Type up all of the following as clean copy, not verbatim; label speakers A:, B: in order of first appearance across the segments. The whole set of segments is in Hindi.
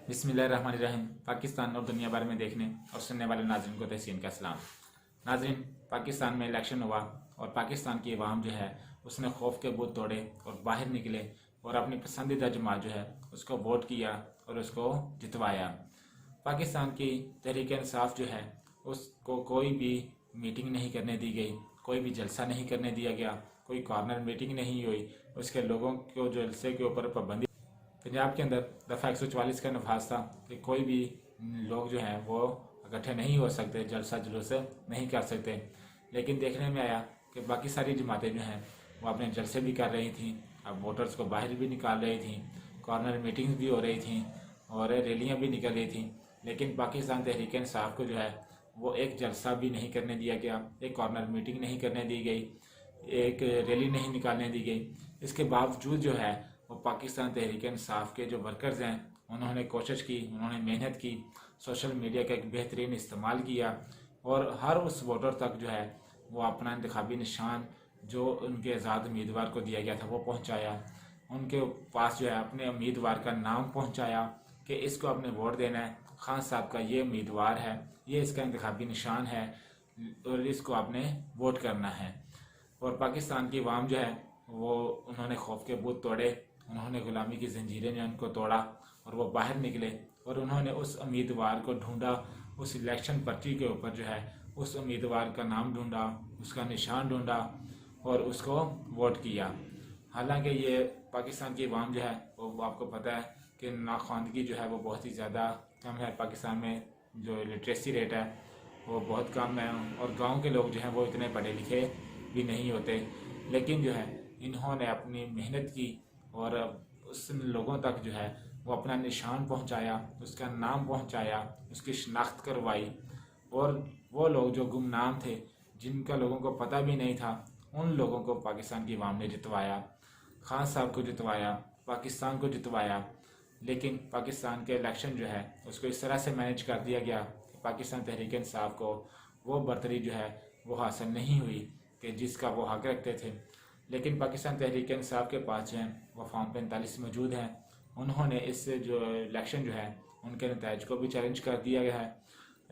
A: बिस्मिल्लाहिर्रहमानिर्रहीम। पाकिस्तान और दुनिया भर में देखने और सुनने वाले नाज़रीन को तहसीन का सलाम। नाज़रीन, पाकिस्तान में इलेक्शन हुआ और पाकिस्तान की अवाम जो है उसने खौफ के बुत तोड़े और बाहर निकले और अपनी पसंदीदा जमात जो है उसको वोट किया और उसको जितवाया। पाकिस्तान की तहरीक इंसाफ जो है उसको कोई भी मीटिंग नहीं करने दी गई, कोई भी जलसा नहीं करने दिया गया, कोई कॉर्नर मीटिंग नहीं हुई। उसके लोगों को जलसे के ऊपर पाबंदी। पंजाब के अंदर दफ़ा 144 का नफाज था कि कोई भी लोग जो हैं वो इकट्ठे नहीं हो सकते, जलसा जुलूस नहीं कर सकते। लेकिन देखने में आया कि बाकी सारी जमातें जो हैं वो अपने जलसे भी कर रही थी, अब वोटर्स को बाहर भी निकाल रही थी, कॉर्नर मीटिंग्स भी हो रही थी और रैलियां भी निकल रही थी। लेकिन पाकिस्तान तहरीक इंसाफ को जो है वो एक जलसा भी नहीं करने दिया गया, एक कॉर्नर मीटिंग नहीं करने दी गई, एक रैली नहीं निकालने दी गई। इसके बावजूद जो है वो पाकिस्तान तहरीक इंसाफ के जो वर्कर्स हैं उन्होंने कोशिश की, उन्होंने मेहनत की, सोशल मीडिया का एक बेहतरीन इस्तेमाल किया और हर उस वोटर तक जो है वो अपना इंतखाबी निशान जो उनके आज़ाद उम्मीदवार को दिया गया था वो पहुंचाया। उनके पास जो है अपने उम्मीदवार का नाम पहुंचाया कि इसको आपने वोट देना है, खान साहब का ये उम्मीदवार है, ये इसका इंतखाबी निशान है और इसको आपने वोट करना है। और पाकिस्तान की अवाम जो है वो उन्होंने खौफ के बुत तोड़े, उन्होंने गुलामी की जंजीरें जो उनको तोड़ा और वो बाहर निकले और उन्होंने उस उम्मीदवार को ढूंढा। उस इलेक्शन पर्ची के ऊपर जो है उस उम्मीदवार का नाम ढूंढा, उसका निशान ढूंढा और उसको वोट किया। हालांकि ये पाकिस्तान की अवाम जो है वो आपको पता है कि नाख्वानदगी जो है वो बहुत ही ज़्यादा कम है। पाकिस्तान में जो लिटरेसी रेट है वो बहुत कम है और गांव के लोग जो हैं वो इतने पढ़े लिखे भी नहीं होते। लेकिन जो है इन्होंने अपनी मेहनत की और उस लोगों तक जो है वो अपना निशान पहुंचाया, उसका नाम पहुंचाया, उसकी शनाख्त करवाई और वो लोग जो गुमनाम थे, जिनका लोगों को पता भी नहीं था, उन लोगों को पाकिस्तान की अवाम ने जितवाया, खान साहब को जितवाया, पाकिस्तान को जितवाया। लेकिन पाकिस्तान के इलेक्शन जो है उसको इस तरह से मैनेज कर दिया गया कि पाकिस्तान तहरीक इंसाफ को वो बर्तरी जो है वो हासिल नहीं हुई कि जिसका वो हक रखते थे। लेकिन पाकिस्तान तहरीक इंसाफ के पास जो है वो फॉर्म 45 मौजूद हैं। उन्होंने इस जो इलेक्शन जो है उनके नतज को भी चैलेंज कर दिया गया है,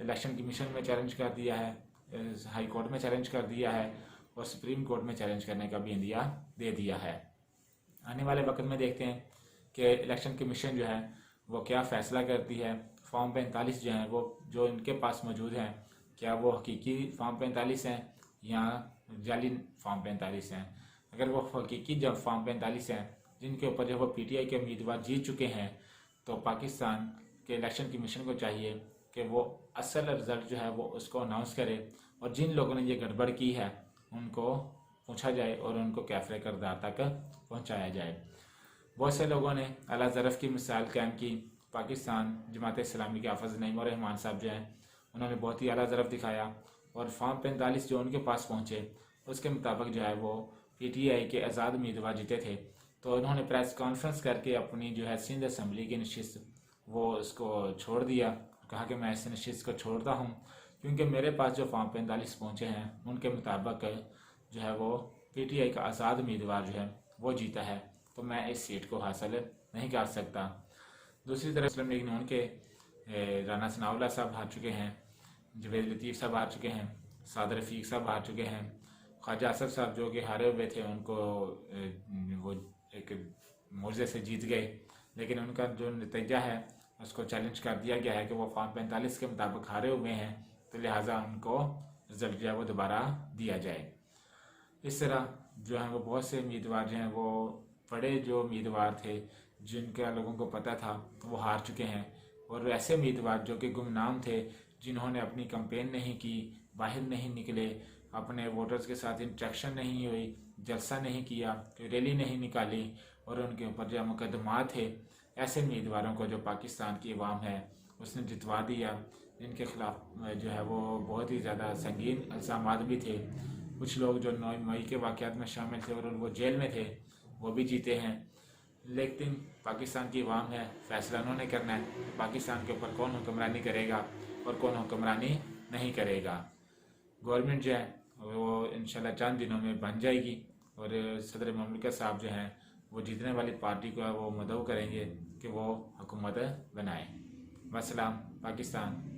A: इलेक्शन कमीशन में चैलेंज कर दिया है, हाई कोर्ट में चैलेंज कर दिया है और सुप्रीम कोर्ट में चैलेंज करने का भी इंदिया दे दिया है। आने वाले वक्त में देखते हैं कि इलेक्शन कमीशन जो है वो क्या फ़ैसला करती है। फॉर्म 45 जो हैं वो जो इनके पास मौजूद हैं, क्या वो हकीकी फॉर्म 45 हैं या जाली फॉर्म 45 हैं। अगर वो हकीकी जब फॉर्म 45 हैं जिनके ऊपर जो वो पीटीआई के उम्मीदवार जीत चुके हैं, तो पाकिस्तान के इलेक्शन कमीशन को चाहिए कि वो असल रिज़ल्ट जो है वो उसको अनाउंस करे और जिन लोगों ने ये गड़बड़ की है उनको पूछा जाए और उनको कैफरे करदार तक पहुंचाया जाए। बहुत से लोगों ने अला ज़रफ़ की मिसाल कायम की। पाकिस्तान जमात इस्लामी के हाफ़िज़ नईम और रहमान साहब जो हैं उन्होंने बहुत ही अला ज़रफ़ दिखाया और फॉर्म 45 जो उनके पास पहुँचे उसके मुताबिक जो है वो पीटीआई के आज़ाद उम्मीदवार जीते थे। तो उन्होंने प्रेस कॉन्फ्रेंस करके अपनी जो है सिंध असम्बली की नशिस्त वो उसको छोड़ दिया, कहा कि मैं इस नशिस्त को छोड़ता हूँ क्योंकि मेरे पास जो फॉर्म 45 पहुँचे हैं उनके मुताबिक जो है वो पीटीआई का आज़ाद उम्मीदवार जो है वो जीता है, तो मैं इस सीट को हासिल नहीं कर सकता। दूसरी तरफ मुस्लिम लीग नून के राना सनाउल्लाह साहब हार चुके हैं, जवेद लतीफ़ साहब हार चुके हैं, साद रफ़ीक साहब हार चुके हैं, ख्वाजा असफ साहब जो कि हारे हुए थे उनको वो एक मोर्चे से जीत गए। लेकिन उनका जो नतीजा है उसको चैलेंज कर दिया गया है कि वो फॉर्म 45 के मुताबिक हारे हुए हैं, तो लिहाजा उनको रिजल्ट जो है वो दोबारा दिया जाए। इस तरह जो है वो बहुत से उम्मीदवार जो हैं वो बड़े जो उम्मीदवार थे जिनका लोगों को पता था वो हार चुके हैं और ऐसे उम्मीदवार जो कि गुमनाम थे, जिन्होंने अपनी कैंपेन नहीं की, बाहर नहीं निकले, अपने वोटर्स के साथ इंटरेक्शन नहीं हुई, जलसा नहीं किया, रैली नहीं निकाली और उनके ऊपर जो मुकदमात थे, ऐसे उम्मीदवारों को जो पाकिस्तान की अवाम है उसने जितवा दिया। जिनके खिलाफ जो है वो बहुत ही ज़्यादा संगीन इल्ज़ामात भी थे। कुछ लोग जो 9 मई के वाक़यात में शामिल थे और वो जेल में थे वो भी जीते हैं। लेकिन पाकिस्तान की अवाम है, फ़ैसला उन्होंने करना है पाकिस्तान के ऊपर कौन हुक्मरानी करेगा और कौन हुक्मरानी नहीं करेगा। गवर्नमेंट जो है वो इंशाल्लाह चंद दिनों में बन जाएगी और सदर ममलिकत साहब जो हैं वो जीतने वाली पार्टी को वो मदऊ करेंगे कि वो हुकूमत बनाए। वस्सलाम। पाकिस्तान